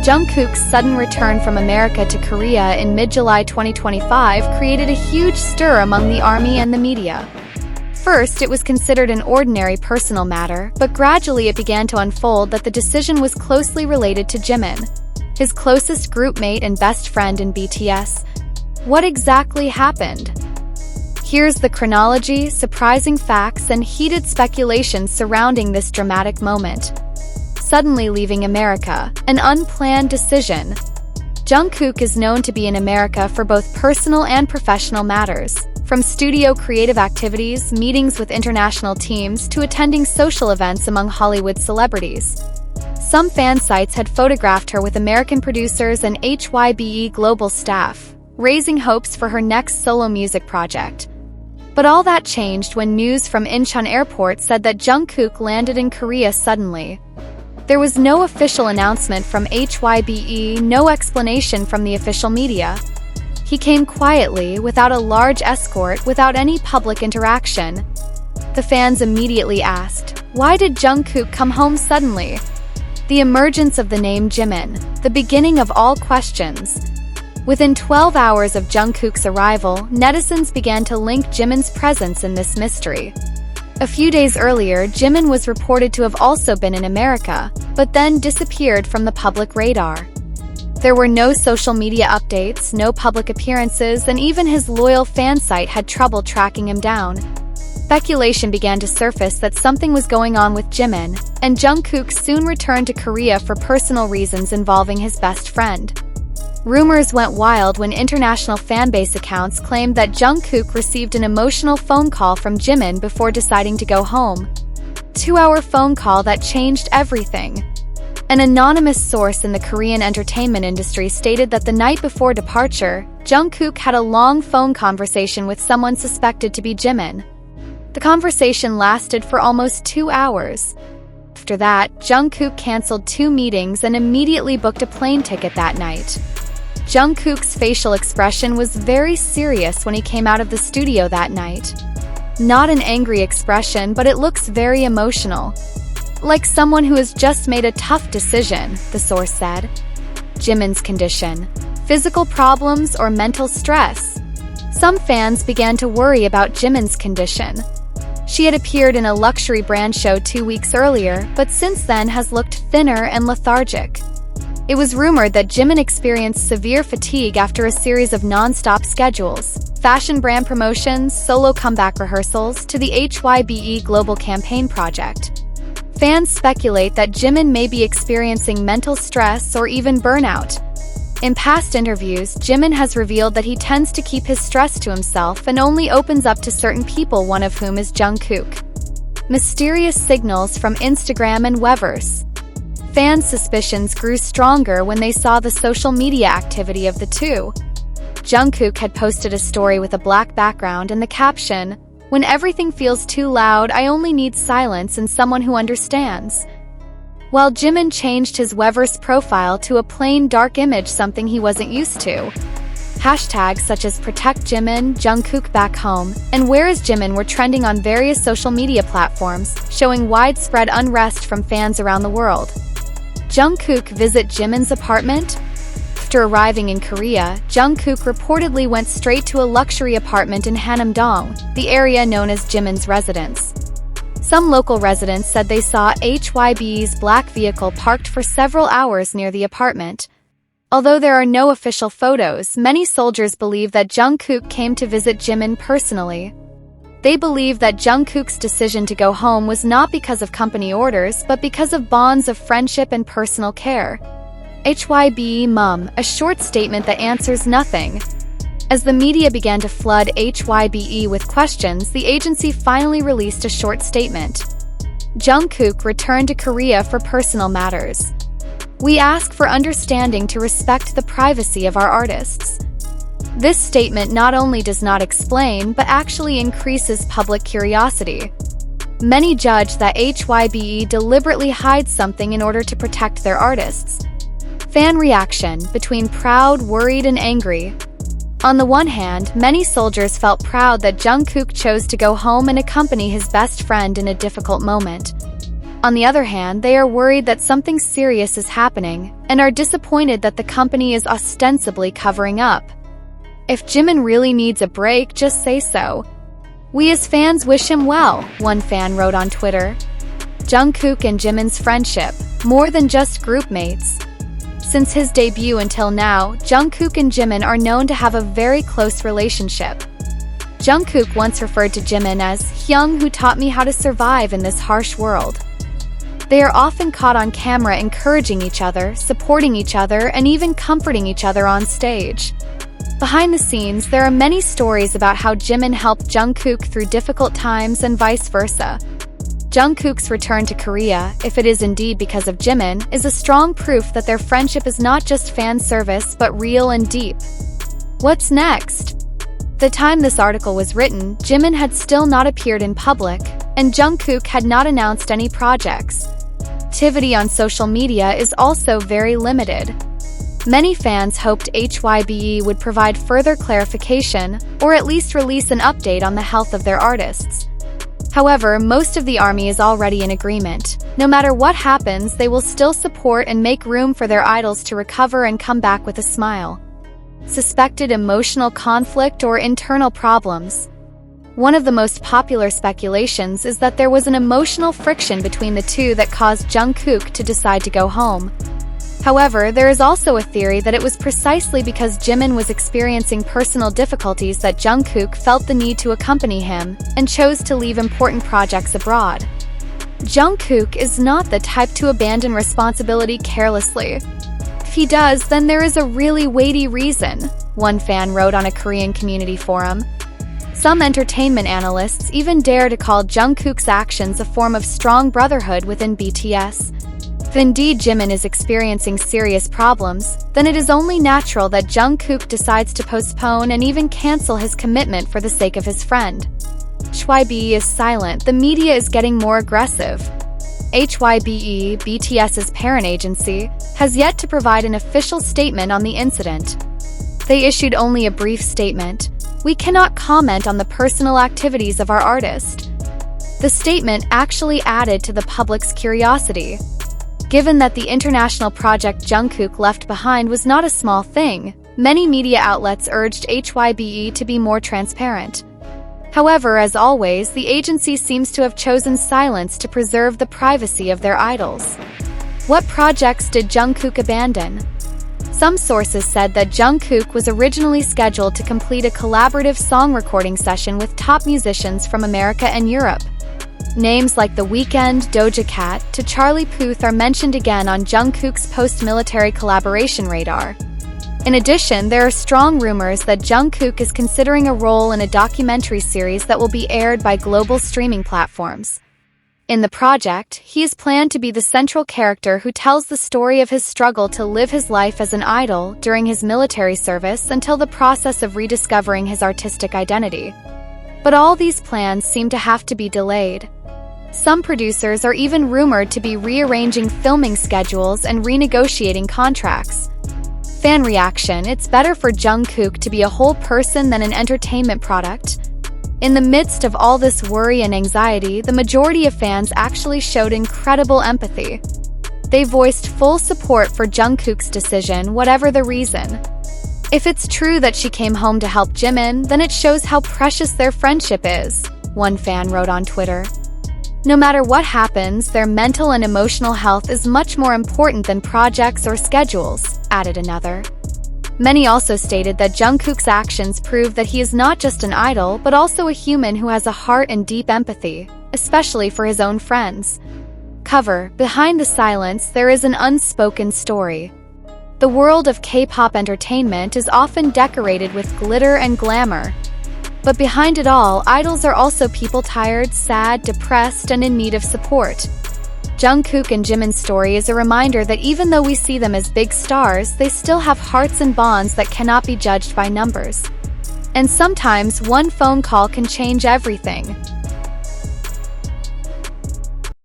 Jungkook's sudden return from America to Korea in mid-July 2025 created a huge stir among the ARMY and the media. First, it was considered an ordinary personal matter, but gradually it began to unfold that the decision was closely related to Jimin, his closest groupmate and best friend in BTS. What exactly happened? Here's the chronology, surprising facts, and heated speculations surrounding this dramatic moment. Suddenly leaving America, an unplanned decision. Jungkook is known to be in America for both personal and professional matters, from studio creative activities, meetings with international teams, to attending social events among Hollywood celebrities. Some fan sites had photographed her with American producers and HYBE global staff, raising hopes for her next solo music project. But all that changed when news from Incheon Airport said that Jungkook landed in Korea suddenly. There was no official announcement from HYBE, no explanation from the official media. He came quietly, without a large escort, without any public interaction. The fans immediately asked, why did Jungkook come home suddenly? The emergence of the name Jimin, the beginning of all questions. Within 12 hours of Jungkook's arrival, netizens began to link Jimin's presence in this mystery. A few days earlier, Jimin was reported to have also been in America, but then disappeared from the public radar. There were no social media updates, no public appearances, and even his loyal fan site had trouble tracking him down. Speculation began to surface that something was going on with Jimin, and Jungkook soon returned to Korea for personal reasons involving his best friend. Rumors went wild when international fanbase accounts claimed that Jungkook received an emotional phone call from Jimin before deciding to go home. 2-hour phone call that changed everything. An anonymous source in the Korean entertainment industry stated that the night before departure, Jungkook had a long phone conversation with someone suspected to be Jimin. The conversation lasted for almost 2 hours. After that, Jungkook canceled 2 meetings and immediately booked a plane ticket that night. Jungkook's facial expression was very serious when he came out of the studio that night. Not an angry expression, but it looks very emotional. Like someone who has just made a tough decision, the source said. Jimin's condition: physical problems or mental stress? Some fans began to worry about Jimin's condition. She had appeared in a luxury brand show 2 weeks earlier, but since then has looked thinner and lethargic. It was rumored that Jimin experienced severe fatigue after a series of non-stop schedules, fashion brand promotions, solo comeback rehearsals, to the HYBE global campaign project. Fans speculate that Jimin may be experiencing mental stress or even burnout. In past interviews, Jimin has revealed that he tends to keep his stress to himself and only opens up to certain people, one of whom is Jungkook. Mysterious signals from Instagram and Weverse. Fans' suspicions grew stronger when they saw the social media activity of the two. Jungkook had posted a story with a black background and the caption, "When everything feels too loud, I only need silence and someone who understands." While Jimin changed his Weverse profile to a plain dark image, something he wasn't used to. Hashtags such as ProtectJimin, JungkookBackHome, and WhereIsJimin were trending on various social media platforms, showing widespread unrest from fans around the world. Jungkook visit Jimin's apartment? After arriving in Korea, Jungkook reportedly went straight to a luxury apartment in Hanam-dong, the area known as Jimin's residence. Some local residents said they saw HYBE's black vehicle parked for several hours near the apartment. Although there are no official photos, many soldiers believe that Jungkook came to visit Jimin personally. They believe that Jungkook's decision to go home was not because of company orders, but because of bonds of friendship and personal care. HYBE Mum, a short statement that answers nothing. As the media began to flood HYBE with questions, the agency finally released a short statement. Jungkook returned to Korea for personal matters. We ask for understanding to respect the privacy of our artists. This statement not only does not explain, but actually increases public curiosity. Many judge that HYBE deliberately hides something in order to protect their artists. Fan reaction: between proud, worried, and angry. On the one hand, many soldiers felt proud that Jungkook chose to go home and accompany his best friend in a difficult moment. On the other hand, they are worried that something serious is happening and are disappointed that the company is ostensibly covering up. If Jimin really needs a break, just say so. We as fans wish him well, one fan wrote on Twitter. Jungkook and Jimin's friendship, more than just group mates. Since his debut until now, Jungkook and Jimin are known to have a very close relationship. Jungkook once referred to Jimin as Hyung, who taught me how to survive in this harsh world. They are often caught on camera encouraging each other, supporting each other, and even comforting each other on stage. Behind the scenes, there are many stories about how Jimin helped Jungkook through difficult times and vice versa. Jungkook's return to Korea, if it is indeed because of Jimin, is a strong proof that their friendship is not just fan service but real and deep. What's next? The time this article was written, Jimin had still not appeared in public, and Jungkook had not announced any projects. Activity on social media is also very limited. Many fans hoped HYBE would provide further clarification, or at least release an update on the health of their artists. However, most of the ARMY is already in agreement. No matter what happens, they will still support and make room for their idols to recover and come back with a smile. Suspected emotional conflict or internal problems. One of the most popular speculations is that there was an emotional friction between the two that caused Jungkook to decide to go home. However, there is also a theory that it was precisely because Jimin was experiencing personal difficulties that Jungkook felt the need to accompany him and chose to leave important projects abroad. Jungkook is not the type to abandon responsibility carelessly. If he does, then there is a really weighty reason, one fan wrote on a Korean community forum. Some entertainment analysts even dare to call Jungkook's actions a form of strong brotherhood within BTS. If indeed Jimin is experiencing serious problems, then it is only natural that Jungkook decides to postpone and even cancel his commitment for the sake of his friend. HYBE is silent, the media is getting more aggressive. HYBE, BTS's parent agency, has yet to provide an official statement on the incident. They issued only a brief statement. We cannot comment on the personal activities of our artist. The statement actually added to the public's curiosity. Given that the international project Jungkook left behind was not a small thing, many media outlets urged HYBE to be more transparent. However, as always, the agency seems to have chosen silence to preserve the privacy of their idols. What projects did Jungkook abandon? Some sources said that Jungkook was originally scheduled to complete a collaborative song recording session with top musicians from America and Europe. Names like The Weeknd, Doja Cat, to Charlie Puth are mentioned again on Jungkook's post-military collaboration radar. In addition, there are strong rumors that Jungkook is considering a role in a documentary series that will be aired by global streaming platforms. In the project, he is planned to be the central character who tells the story of his struggle to live his life as an idol during his military service until the process of rediscovering his artistic identity. But all these plans seem to have to be delayed. Some producers are even rumored to be rearranging filming schedules and renegotiating contracts. Fan reaction: it's better for Jungkook to be a whole person than an entertainment product. In the midst of all this worry and anxiety, the majority of fans actually showed incredible empathy. They voiced full support for Jungkook's decision, whatever the reason. If it's true that she came home to help Jimin, then it shows how precious their friendship is, one fan wrote on Twitter. No matter what happens, their mental and emotional health is much more important than projects or schedules, added another. Many also stated that Jungkook's actions prove that he is not just an idol, but also a human who has a heart and deep empathy, especially for his own friends. Cover: behind the silence, there is an unspoken story. The world of K-pop entertainment is often decorated with glitter and glamour. But behind it all, idols are also people tired, sad, depressed, and in need of support. Jungkook and Jimin's story is a reminder that even though we see them as big stars, they still have hearts and bonds that cannot be judged by numbers. And sometimes one phone call can change everything.